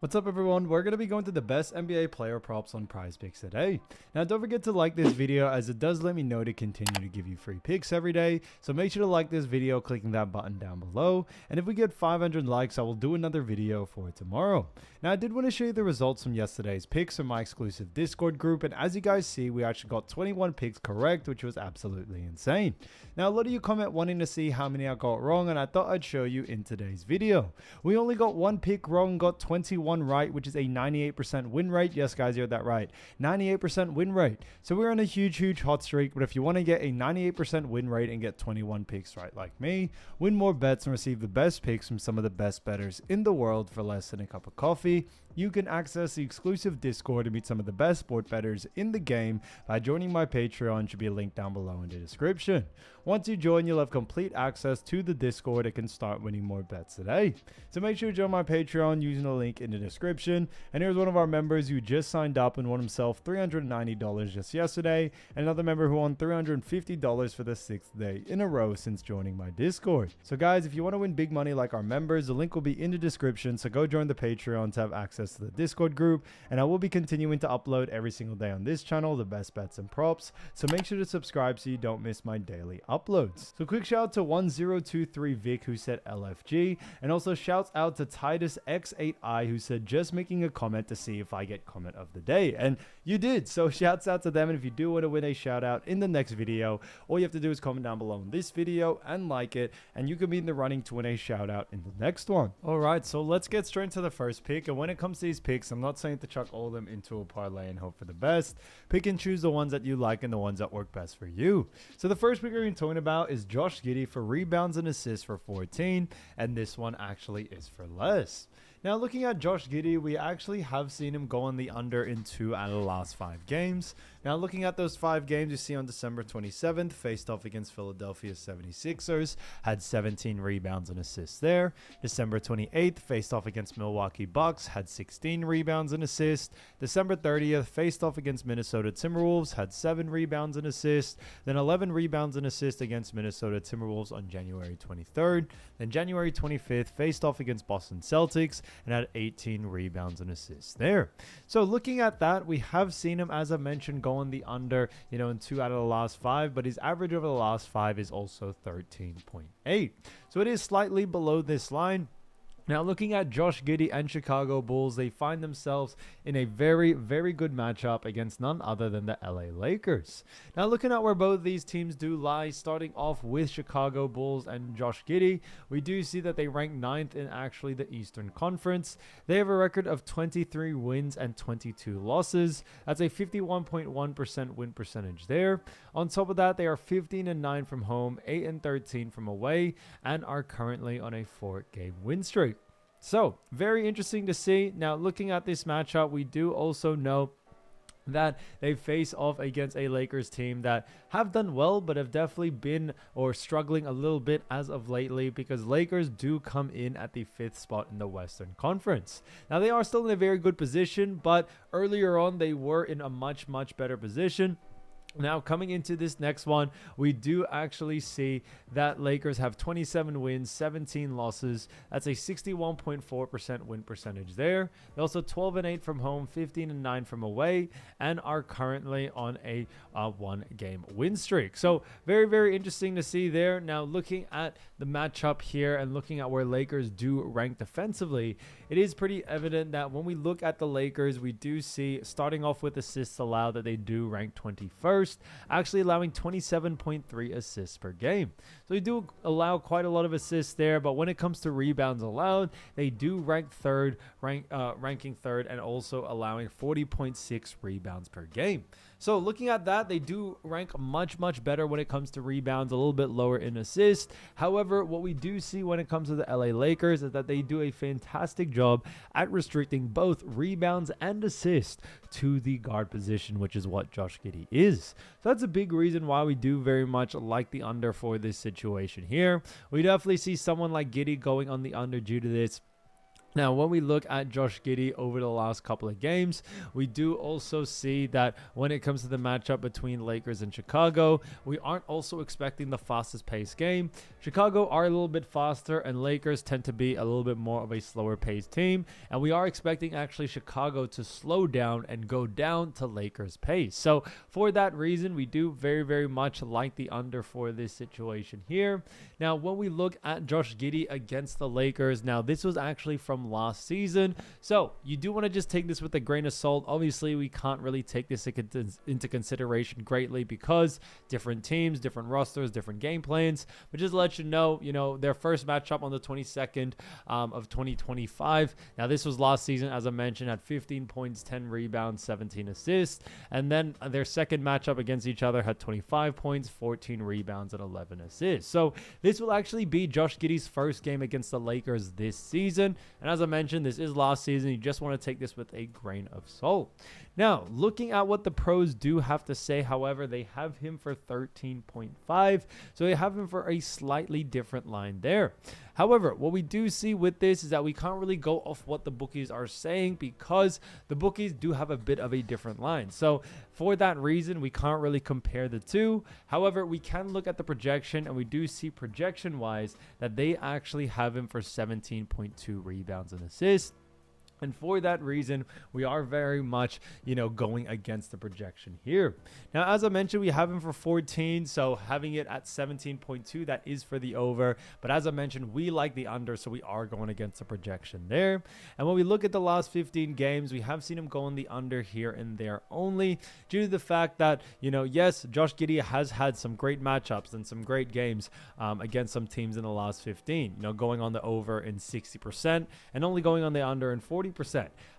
What's up everyone, we're going to be going to the best NBA player props on PrizePicks today. Now don't forget to like this video as it does let me know to continue to give you free picks every day. So make sure to like this video clicking that button down below. And if we get 500 likes, I will do another video for tomorrow. Now I did want to show you the results from yesterday's picks from my exclusive Discord group. And as you guys see, we actually got 21 picks correct, which was absolutely insane. Now a lot of you comment wanting to see how many I got wrong, and I thought I'd show you in today's video. We only got one pick wrong, got 21 right, which is a 98% win rate. Yes guys, you heard that right, 98% win rate. So we're on a huge hot streak. But if you want to get a 98% win rate and get 21 picks right like me, win more bets and receive the best picks from some of the best bettors in the world for less than a cup of coffee, you can access the exclusive Discord to meet some of the best sport bettors in the game by joining my Patreon. Should be a link down below in the description. Once you join, you'll have complete access to the Discord and can start winning more bets today. So make sure to join my Patreon using the link in the description. And here's one of our members who just signed up and won himself $390 just yesterday, and another member who won $350 for the 6th day in a row since joining my Discord. So guys, if you want to win big money like our members, the link will be in the description, so go join the Patreon to have access to the Discord group. And I will be continuing to upload every single day on this channel the best bets and props, so make sure to subscribe so you don't miss my daily uploads. So quick shout out to 1023 Vic who said LFG, and also shouts out to Titus X8I who said just making a comment to see if I get comment of the day, and you did. So shouts out to them, and if you do want to win a shout out in the next video, all you have to do is comment down below in this video and like it, and you could be in the running to win a shout out in the next one. Alright, so let's get straight into the first pick. And when it comes to these picks, I'm not saying to chuck all of them into a parlay and hope for the best. Pick and choose the ones that you like and the ones that work best for you. So the first pick we're going to be talking about is Josh Giddy for rebounds and assists for 14, and this one actually is for less. Now looking at Josh Giddy, we actually have seen him go on the under in 2 out of the last 5 games. Now looking at those 5 games, you see on December 27th, faced off against Philadelphia 76ers, had 17 rebounds and assists there. December 28th, faced off against Milwaukee Bucks, had 16 rebounds and assists. December 30th, faced off against Minnesota Timberwolves, had 7 rebounds and assists. Then 11 rebounds and assists against Minnesota Timberwolves on January 23rd. Then January 25th, faced off against Boston Celtics and had 18 rebounds and assists there. So looking at that, we have seen him, as I mentioned, go on the under, in 2 out of the last 5, but his average over the last 5 is also 13.8. So it is slightly below this line. Now looking at Josh Giddy and Chicago Bulls, they find themselves in a very good matchup against none other than the LA Lakers. Now looking at where both these teams do lie, starting off with Chicago Bulls and Josh Giddy, we do see that they rank 9th in actually the Eastern Conference. They have a record of 23 wins and 22 losses. That's a 51.1% win percentage there. On top of that, they are 15-9 from home, 8-13 from away, and are currently on a 4-game win streak. So, very interesting to see. Now, looking at this matchup, we do also know that they face off against a Lakers team that have done well, but have definitely been struggling a little bit as of lately, because Lakers do come in at the 5th spot in the Western Conference. Now, they are still in a very good position, but earlier on, they were in a much better position. Now, coming into this next one, we do actually see that Lakers have 27 wins, 17 losses. That's a 61.4% win percentage there. They're also 12-8 from home, 15-9 from away, and are currently on a 1-game win streak. So very interesting to see there. Now, looking at the matchup here and looking at where Lakers do rank defensively, it is pretty evident that when we look at the Lakers, we do see, starting off with assists allowed, that they do rank 21st. Actually allowing 27.3 assists per game. So they do allow quite a lot of assists there, but when it comes to rebounds allowed, they do rank ranking third, and also allowing 40.6 rebounds per game. So looking at that, they do rank much better when it comes to rebounds, a little bit lower in assists. However, what we do see when it comes to the LA Lakers is that they do a fantastic job at restricting both rebounds and assists to the guard position, which is what Josh Giddy is. So that's a big reason why we do very much like the under for this situation here. We definitely see someone like Giddy going on the under due to this. Now, when we look at Josh Giddy over the last couple of games, we do also see that when it comes to the matchup between Lakers and Chicago, we aren't also expecting the fastest paced game. Chicago are a little bit faster, and Lakers tend to be a little bit more of a slower paced team. And we are expecting actually Chicago to slow down and go down to Lakers pace. So for that reason, we do very, very much like the under for this situation here. Now, when we look at Josh Giddy against the Lakers, now this was actually from last season, so you do want to just take this with a grain of salt. Obviously, we can't really take this into consideration greatly because different teams, different rosters, different game plans. But just to let you know, their first matchup on the 22nd of 2025. Now, this was last season, as I mentioned, had 15 points, 10 rebounds, 17 assists, and then their second matchup against each other had 25 points, 14 rebounds, and 11 assists. So this will actually be Josh Giddy's first game against the Lakers this season. And as I mentioned, this is last season. You just want to take this with a grain of salt. Now, looking at what the pros do have to say, however, they have him for 13.5. So they have him for a slightly different line there. However, what we do see with this is that we can't really go off what the bookies are saying because the bookies do have a bit of a different line. So for that reason, we can't really compare the two. However, we can look at the projection, and we do see projection-wise that they actually have him for 17.2 rebounds and assists. And for that reason, we are very much, going against the projection here. Now, as I mentioned, we have him for 14. So having it at 17.2, that is for the over. But as I mentioned, we like the under. So we are going against the projection there. And when we look at the last 15 games, we have seen him go on the under here and there only due to the fact that, yes, Josh Giddy has had some great matchups and some great games against some teams in the last 15, going on the over in 60% and only going on the under in 40%.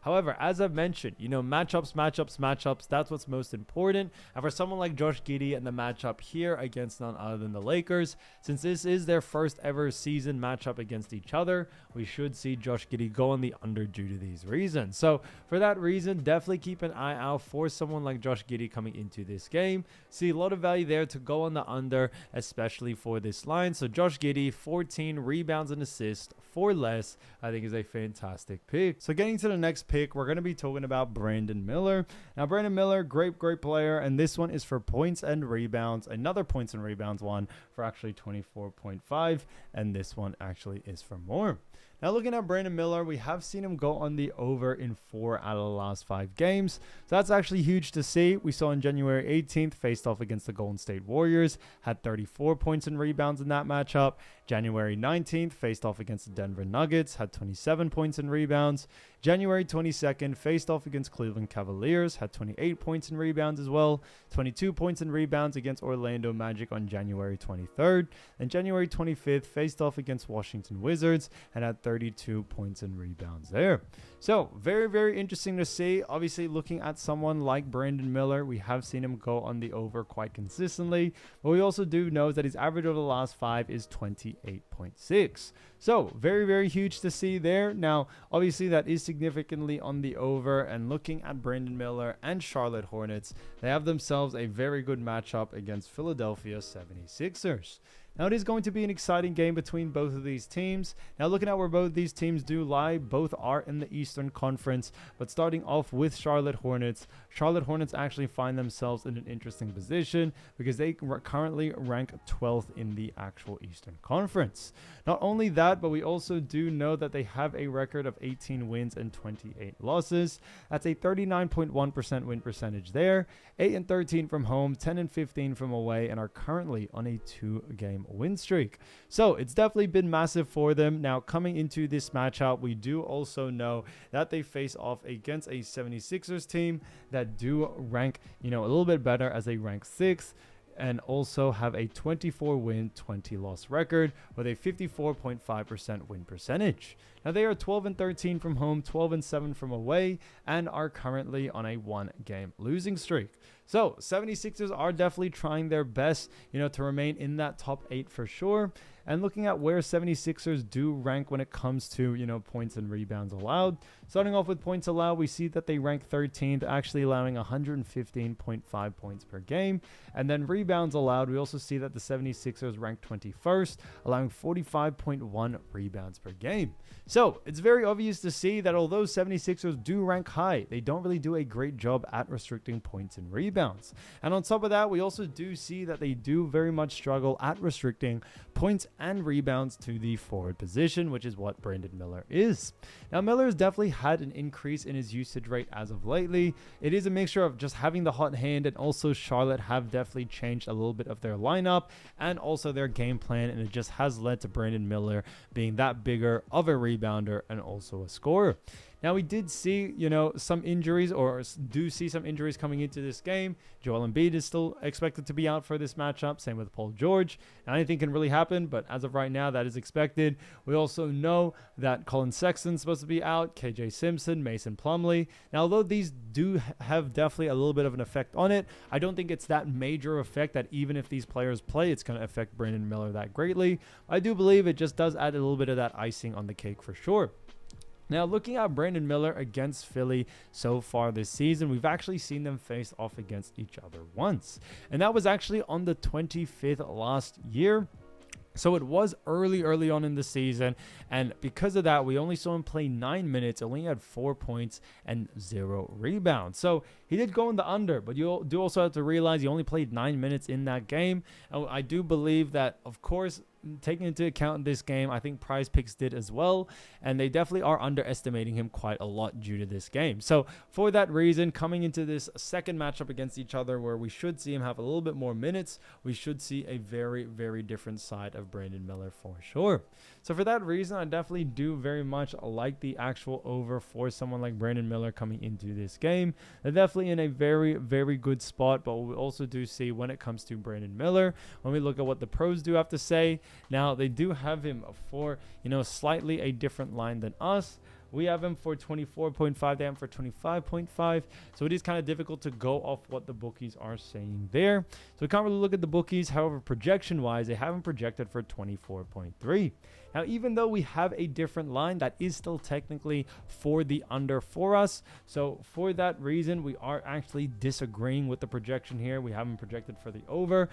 However, as I've mentioned, matchups, that's what's most important. And for someone like Josh Giddy and the matchup here against none other than the Lakers, since this is their first ever season matchup against each other, we should see Josh Giddy go on the under due to these reasons. So for that reason, definitely keep an eye out for someone like Josh Giddy coming into this game. See a lot of value there to go on the under, especially for this line. So Josh Giddy, 14 rebounds and assists for less, I think is a fantastic pick. So getting to the next pick, we're going to be talking about Brandon Miller. Now, Brandon Miller, great player, and this one is for points and rebounds. Another points and rebounds one for actually 24.5, and this one actually is for more. Now, looking at Brandon Miller, we have seen him go on the over in 4 out of the last 5 games. So that's actually huge to see. We saw on January 18th, faced off against the Golden State Warriors, had 34 points and rebounds in that matchup. January 19th, faced off against the Denver Nuggets, had 27 points and rebounds. January 22nd, faced off against Cleveland Cavaliers, had 28 points and rebounds as well. 22 points and rebounds against Orlando Magic on January 23rd. And January 25th, faced off against Washington Wizards and had 32 points and rebounds there. So very, very interesting to see. Obviously, looking at someone like Brandon Miller, we have seen him go on the over quite consistently. But we also do know that his average over the last 5 is 28.6. So very, very huge to see there. Now, obviously, that is significantly on the over. And looking at Brandon Miller and Charlotte Hornets, they have themselves a very good matchup against Philadelphia 76ers. Now, it is going to be an exciting game between both of these teams. Now, looking at where both these teams do lie, both are in the Eastern Conference. But starting off with Charlotte Hornets actually find themselves in an interesting position because they currently rank 12th in the actual Eastern Conference. Not only that, but we also do know that they have a record of 18 wins and 28 losses. That's a 39.1% win percentage there. 8-13 from home, 10-15 from away, and are currently on a 2-game win streak. So it's definitely been massive for them. Now, coming into this matchup, we do also know that they face off against a 76ers team that do rank, a little bit better as they rank 6th. And also have a 24-win, 20-loss record with a 54.5% win percentage. Now, they are 12-13 from home, 12-7 from away, and are currently on a 1-game losing streak. So 76ers are definitely trying their best, to remain in that top 8 for sure. And looking at where 76ers do rank when it comes to, points and rebounds allowed. Starting off with points allowed, we see that they rank 13th, actually allowing 115.5 points per game. And then rebounds allowed, we also see that the 76ers rank 21st, allowing 45.1 rebounds per game. So it's very obvious to see that although 76ers do rank high, they don't really do a great job at restricting points and rebounds. And on top of that, we also do see that they do very much struggle at restricting points and rebounds to the forward position, which is what Brandon Miller is. Now, Miller has definitely had an increase in his usage rate as of lately. It is a mixture of just having the hot hand, and also Charlotte have definitely changed a little bit of their lineup and also their game plan, and it just has led to Brandon Miller being that bigger of a rebounder and also a scorer. Now, we did see, some injuries, or do see some injuries coming into this game. Joel Embiid is still expected to be out for this matchup. Same with Paul George. And anything can really happen, but as of right now, that is expected. We also know that Colin Sexton's supposed to be out, KJ Simpson, Mason Plumlee. Now, although these do have definitely a little bit of an effect on it, I don't think it's that major effect that even if these players play, it's going to affect Brandon Miller that greatly. I do believe it just does add a little bit of that icing on the cake for sure. Now, looking at Brandon Miller against Philly so far this season, we've actually seen them face off against each other once. And that was actually on the 25th last year. So it was early on in the season, and because of that, we only saw him play 9 minutes, only had 4 points and 0 rebounds. So he did go in the under, but you do also have to realize he only played 9 minutes in that game. And I do believe that, of course, taking into account this game, I think PrizePicks did as well, and they definitely are underestimating him quite a lot due to this game. So for that reason, coming into this second matchup against each other, where we should see him have a little bit more minutes, we should see a very, very different side of Brandon Miller for sure. So for that reason, I definitely do very much like the actual over for someone like Brandon Miller coming into this game. They're definitely in a very, very good spot, but we also do see when it comes to Brandon Miller, when we look at what the pros do have to say. Now, they do have him for, slightly a different line than us. We have him for 24.5, they have him for 25.5. So it is kind of difficult to go off what the bookies are saying there. So we can't really look at the bookies. However, projection-wise, they have him projected for 24.3. Now, even though we have a different line, that is still technically for the under for us. So for that reason, we are actually disagreeing with the projection here. We have him projected for the over.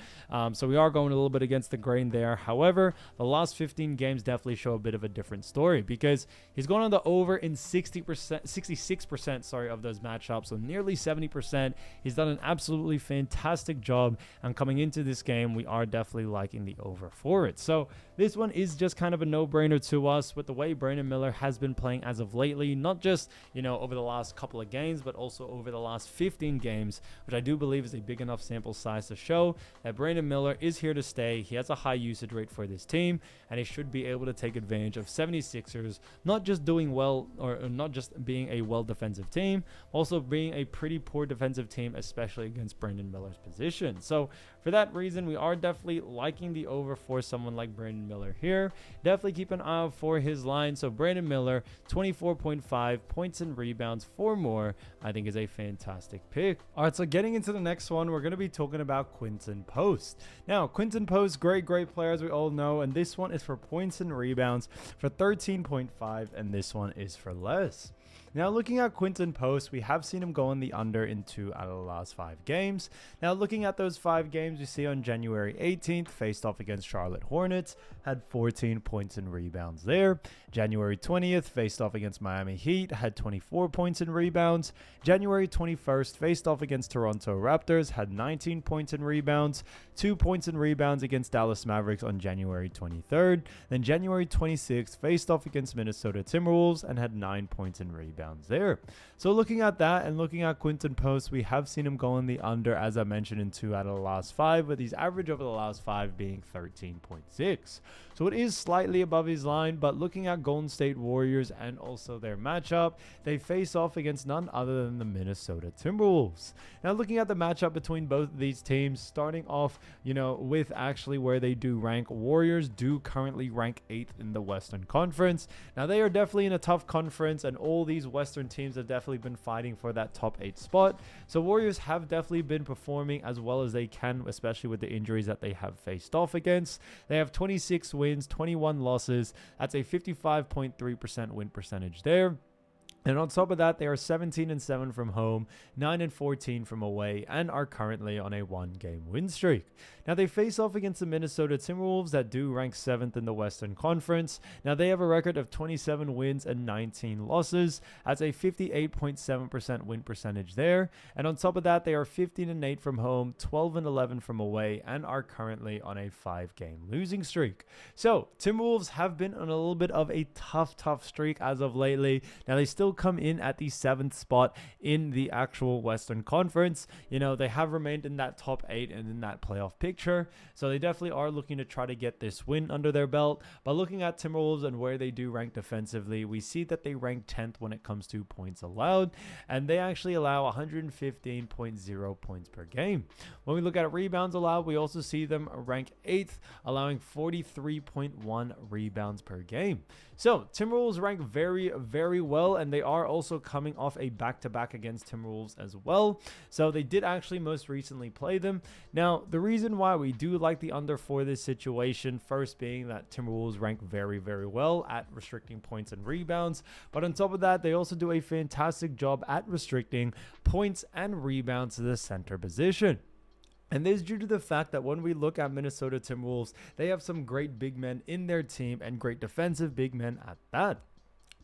So we are going a little bit against the grain there. However, the last 15 games definitely show a bit of a different story, because he's going on the over in 66% of those matchups. So nearly 70%. He's done an absolutely fantastic job. And coming into this game, we are definitely liking the over for it. So this one is just kind of a no-brainer to us with the way Brandon Miller has been playing as of lately, not just, over the last couple of games, but also over the last 15 games, which I do believe is a big enough sample size to show that Brandon Miller is here to stay. He has a high usage rate for this team, and he should be able to take advantage of 76ers not just doing well, or not just being a well defensive team, also being a pretty poor defensive team, especially against Brandon Miller's position. So for that reason, we are definitely liking the over for someone like Brandon Miller here. Definitely keep an eye out for his line. So Brandon Miller, 24.5 points and rebounds for more, I think is a fantastic pick. All right, so getting into the next one, we're going to be talking about Quinton Post. Now, Quinton Post, great player, as we all know, and this one is for points and rebounds for 13.5, and this one is for less. Now, looking at Quinton Post, we have seen him go on the under in 2 out of the last 5 games. Now, looking at those 5 games, we see on January 18th, faced off against Charlotte Hornets, had 14 points and rebounds there. January 20th, faced off against Miami Heat, had 24 points and rebounds. January 21st, faced off against Toronto Raptors, had 19 points and rebounds. 2 points and rebounds against Dallas Mavericks on January 23rd. Then January 26th, faced off against Minnesota Timberwolves and had 9 points and rebounds there. So looking at that and looking at Quinton Post, we have seen him go in the under, as I mentioned, in 2 out of the last 5, with his average over the last 5 being 13.6. So it is slightly above his line, but looking at Golden State Warriors and also their matchup, they face off against none other than the Minnesota Timberwolves. Now, looking at the matchup between both of these teams, starting off, with actually where they do rank, Warriors do currently rank 8th in the Western Conference. Now, they are definitely in a tough conference, and all these Western teams have definitely been fighting for that top 8 spot. So Warriors have definitely been performing as well as they can, especially with the injuries that they have faced off against. They have 26 wins, 21 losses. That's a 55.3% win percentage there. And on top of that, they are 17-7 from home, 9-14 from away, and are currently on a 1-game win streak. Now, they face off against the Minnesota Timberwolves that do rank 7th in the Western Conference. Now, they have a record of 27 wins and 19 losses. That's a 58.7% win percentage there. And on top of that, they are 15-8 from home, 12-11 from away, and are currently on a 5-game losing streak. So, Timberwolves have been on a little bit of a tough streak as of lately. Now, they still come in at the 7th spot in the actual Western Conference. You know, they have remained in that top 8 and in that playoff picture. So they definitely are looking to try to get this win under their belt. But looking at Timberwolves and where they do rank defensively, we see that they rank 10th when it comes to points allowed, and they actually allow 115.0 points per game. When we look at rebounds allowed, we also see them rank 8th, allowing 43.1 rebounds per game. So Timberwolves rank very well, and they are also coming off a back-to-back against Timberwolves as well. So they did actually most recently play them. Now, the reason why we do like the under for this situation, first being that Timberwolves rank very well at restricting points and rebounds. But on top of that, they also do a fantastic job at restricting points and rebounds to the center position. And this is due to the fact that when we look at Minnesota Timberwolves, they have some great big men in their team and great defensive big men at that.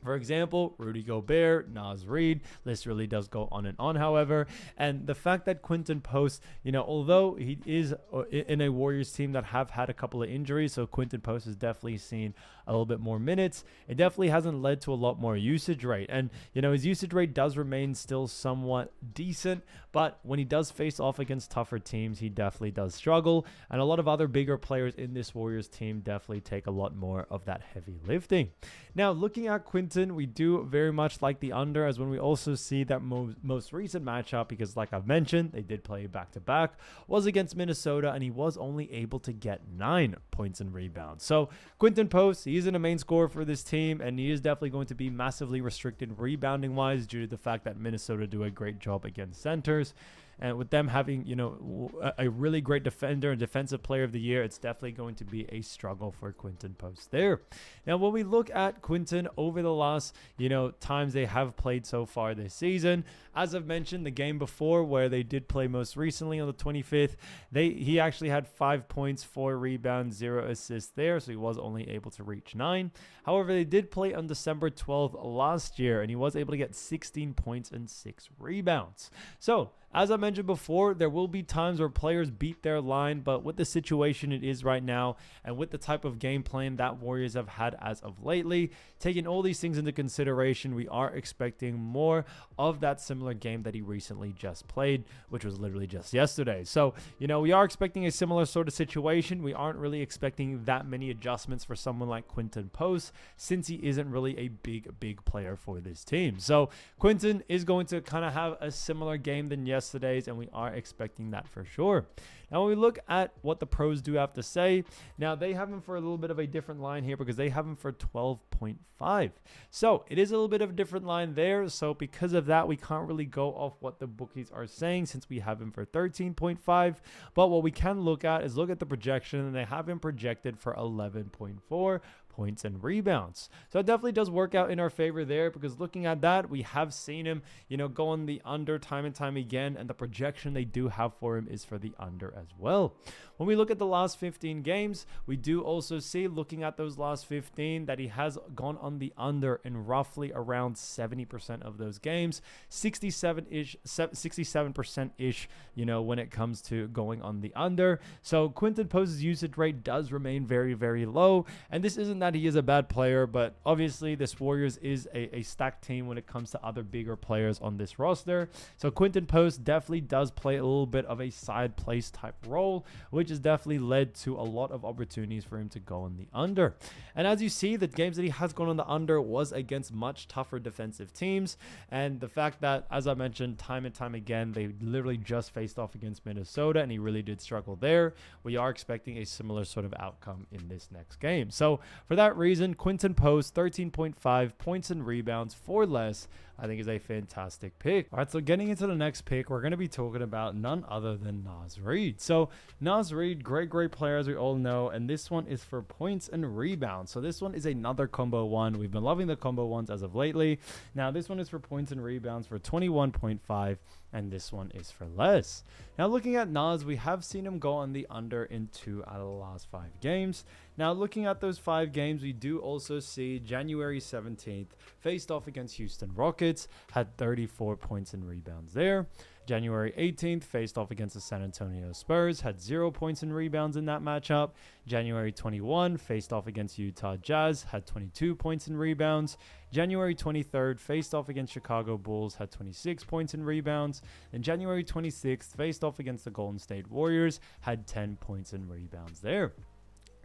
For example, Rudy Gobert, Naz Reid, list really does go on and on, however. And the fact that Quinton Post, you know, although he is in a Warriors team that have had a couple of injuries, so Quinton Post has definitely seen a little bit more minutes, it definitely hasn't led to a lot more usage rate. And, you know, his usage rate does remain still somewhat decent, but when he does face off against tougher teams, he definitely does struggle. And a lot of other bigger players in this Warriors team definitely take a lot more of that heavy lifting. Now, looking at Quinton, we do very much like the under, as when we also see that most recent matchup, because like I've mentioned, they did play back-to-back, was against Minnesota, and he was only able to get 9 points and rebounds. So Quinton Post, he isn't a main scorer for this team, and he is definitely going to be massively restricted rebounding-wise due to the fact that Minnesota do a great job against centers. And with them having, you know, a really great defender and defensive player of the year, it's definitely going to be a struggle for Quinton Post there. Now, when we look at Quinton over the last, you know, times they have played so far this season, as I've mentioned, the game before where they did play most recently on the 25th, he actually had 5 points, 4 rebounds, 0 assists there, so he was only able to reach 9. However, they did play on December 12th last year, and he was able to get 16 points and 6 rebounds. So, as I mentioned before, there will be times where players beat their line, but with the situation it is right now, and with the type of game plan that Warriors have had as of lately, taking all these things into consideration, we are expecting more of that similar game that he recently just played, which was literally just yesterday. So, you know, we are expecting a similar sort of situation. We aren't really expecting that many adjustments for someone like Quinton Post, since he isn't really a big player for this team. So Quinton is going to kind of have a similar game than yesterday's, and we are expecting that for sure. Now, when we look at what the pros do have to say, now they have him for a little bit of a different line here because they have him for 12.5. So it is a little bit of a different line there. So because of that, we can't really go off what the bookies are saying since we have him for 13.5. But what we can look at is look at the projection, and they have him projected for 11.4 points and rebounds. So it definitely does work out in our favor there, because looking at that, we have seen him, you know, go on the under time and time again, and the projection they do have for him is for the under as well. When we look at the last 15 games, we do also see, looking at those last 15, that he has gone on the under in roughly around 70% of those games, 67%-ish, you know, when it comes to going on the under. So Quinton Post's usage rate does remain very low, and this isn't that he is a bad player, but obviously this Warriors is a stacked team when it comes to other bigger players on this roster. So Quinton Post definitely does play a little bit of a side place type role, which has definitely led to a lot of opportunities for him to go on the under. And as you see, the games that he has gone on the under was against much tougher defensive teams, and the fact that, as I mentioned time and time again, they literally just faced off against Minnesota, and he really did struggle there. We are expecting a similar sort of outcome in this next game. So for that reason, Quinton Post, 13.5 points and rebounds for less, I think is a fantastic pick. All right, so getting into the next pick, we're going to be talking about none other than Naz Reid. So Naz Reid, great player as we all know, and this one is for points and rebounds. So this one is another combo one. We've been loving the combo ones as of lately. Now this one is for points and rebounds for 21.5, and this one is for less. Now looking at Naz, we have seen him go on the under in 2 out of the last 5 games. Now looking at those 5 games, we do also see January 17th faced off against Houston Rockets, had 34 points and rebounds there. January 18th faced off against the San Antonio Spurs, had 0 points and rebounds in that matchup. January 21 faced off against Utah Jazz, had 22 points and rebounds. January 23rd faced off against Chicago Bulls, had 26 points and rebounds. And January 26th faced off against the Golden State Warriors, had 10 points and rebounds there.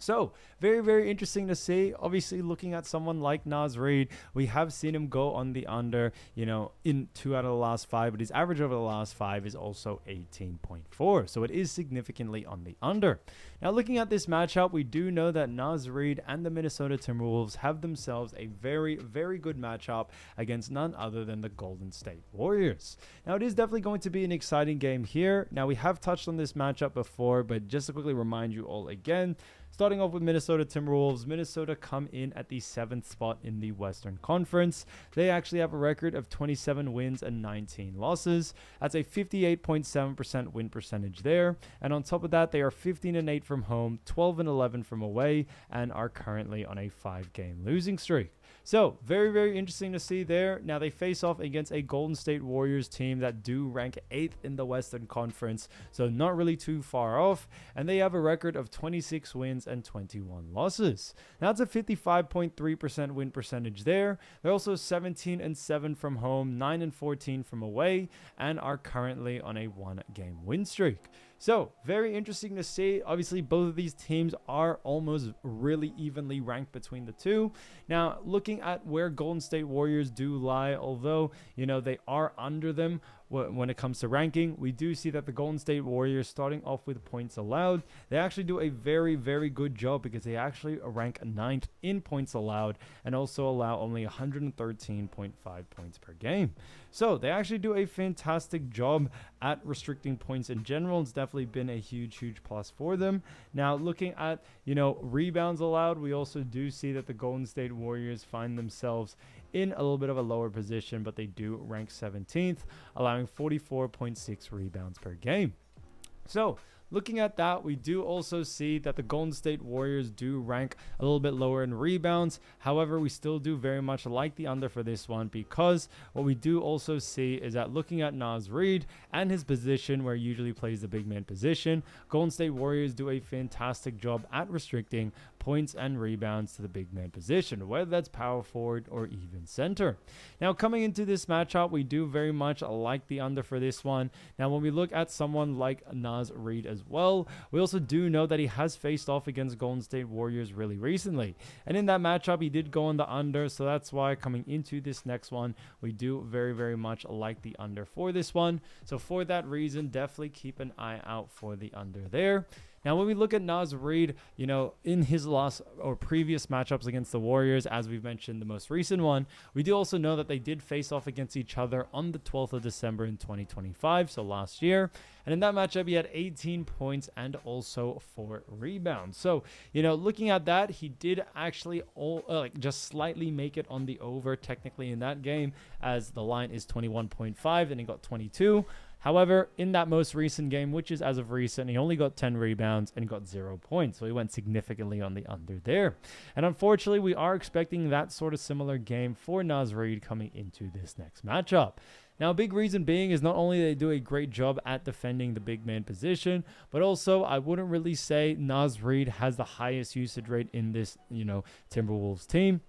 So very interesting to see. Obviously, looking at someone like Naz Reid, we have seen him go on the under, in 2 out of the last 5, but his average over the last 5 is also 18.4. So it is significantly on the under. Now, looking at this matchup, we do know that Naz Reid and the Minnesota Timberwolves have themselves a very good matchup against none other than the Golden State Warriors. Now, it is definitely going to be an exciting game here. Now, we have touched on this matchup before, but just to quickly remind you all again, starting off with Minnesota Timberwolves, Minnesota come in at the 7th spot in the Western Conference. They actually have a record of 27 wins and 19 losses. That's a 58.7% win percentage there. And on top of that, they are 15-8 from home, 12-11 from away, and are currently on a 5-game losing streak. So very interesting to see there. Now they face off against a Golden State Warriors team that do rank 8th in the Western Conference, so not really too far off, and they have a record of 26 wins and 21 losses. Now that's a 55.3% win percentage there. They're also 17-7 from home, 9-14 from away, and are currently on a 1-game win streak. So very interesting to see. Obviously, both of these teams are almost really evenly ranked between the two. Now, looking at where Golden State Warriors do lie, although, they are under them when it comes to ranking, we do see that the Golden State Warriors, starting off with points allowed, they actually do a very good job because they actually rank 9th in points allowed and also allow only 113.5 points per game. So they actually do a fantastic job at restricting points in general. It's definitely been a huge plus for them. Now, looking at, rebounds allowed, we also do see that the Golden State Warriors find themselves in a little bit of a lower position, but they do rank 17th, allowing 44.6 rebounds per game. So looking at that, we do also see that the Golden State Warriors do rank a little bit lower in rebounds. However, we still do very much like the under for this one, because what we do also see is that looking at Naz Reid and his position, where he usually plays the big man position, Golden State Warriors do a fantastic job at restricting points and rebounds to the big man position, whether that's power forward or even center. Now, coming into this matchup, we do very much like the under for this one. Now, when we look at someone like Naz Reid as well, we also do know that he has faced off against Golden State Warriors really recently, and in that matchup he did go on the under. So that's why coming into this next one, we do very much like the under for this one. So for that reason, definitely keep an eye out for the under there. Now, when we look at Naz Reid, in his last or previous matchups against the Warriors, as we've mentioned, the most recent one, we do also know that they did face off against each other on the 12th of December in 2025, so last year. And in that matchup, he had 18 points and also 4 rebounds. So, looking at that, he did actually just slightly make it on the over technically in that game, as the line is 21.5 and he got 22. However, in that most recent game, which is as of recent, he only got 10 rebounds and got 0 points. So he went significantly on the under there. And unfortunately, we are expecting that sort of similar game for Naz Reid coming into this next matchup. Now, a big reason being is not only they do a great job at defending the big man position, but also I wouldn't really say Naz Reid has the highest usage rate in this, Timberwolves team.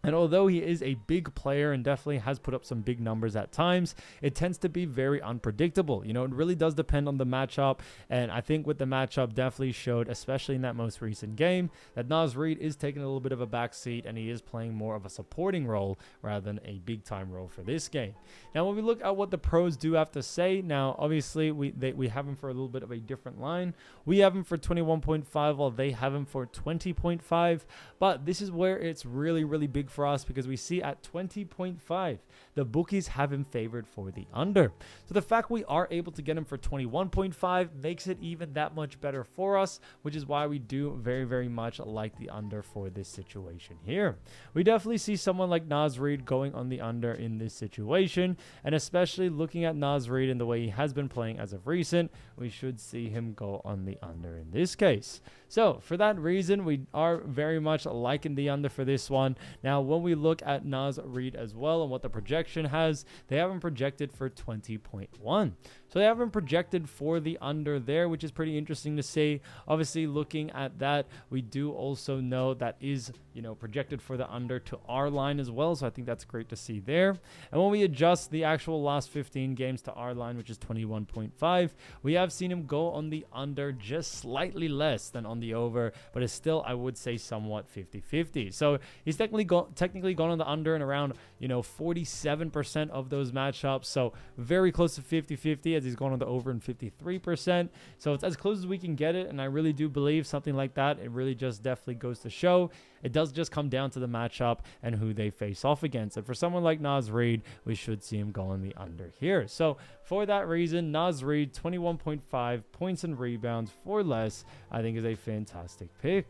And although he is a big player and definitely has put up some big numbers at times, it tends to be very unpredictable. It really does depend on the matchup. And I think with the matchup definitely showed, especially in that most recent game, that Naz Reid is taking a little bit of a backseat and he is playing more of a supporting role rather than a big time role for this game. Now, when we look at what the pros do have to say, now obviously we have him for a little bit of a different line. We have him for 21.5 while they have him for 20.5. But this is where it's really big for us, because we see at 20.5 the bookies have him favored for the under. So the fact we are able to get him for 21.5 makes it even that much better for us, which is why we do very, very much like the under for this situation here. We definitely see someone like Naz Reid going on the under in this situation, and especially looking at Naz Reid and the way he has been playing as of recent, we should see him go on the under in this case. So for that reason, we are very much liking the under for this one. Now, when we look at Naz Reid as well and what the projection has, they have him projected for 20.1. So they have him projected for the under there, which is pretty interesting to see. Obviously, looking at that, we do also know that is, projected for the under to our line as well. So I think that's great to see there. And when we adjust the actual last 15 games to our line, which is 21.5, we have seen him go on the under just slightly less than on the over, but it's still, I would say, somewhat 50-50. So he's technically gone on the under in around, 47% of those matchups. So very close to 50-50 as he's gone on the over in 53%. So it's as close as we can get it. And I really do believe something like that, it really just definitely goes to show it does just come down to the matchup and who they face off against. And for someone like Naz Reid, we should see him go on the under here. So for that reason, Naz Reid, 21.5 points and rebounds for less, I think is a fantastic pick.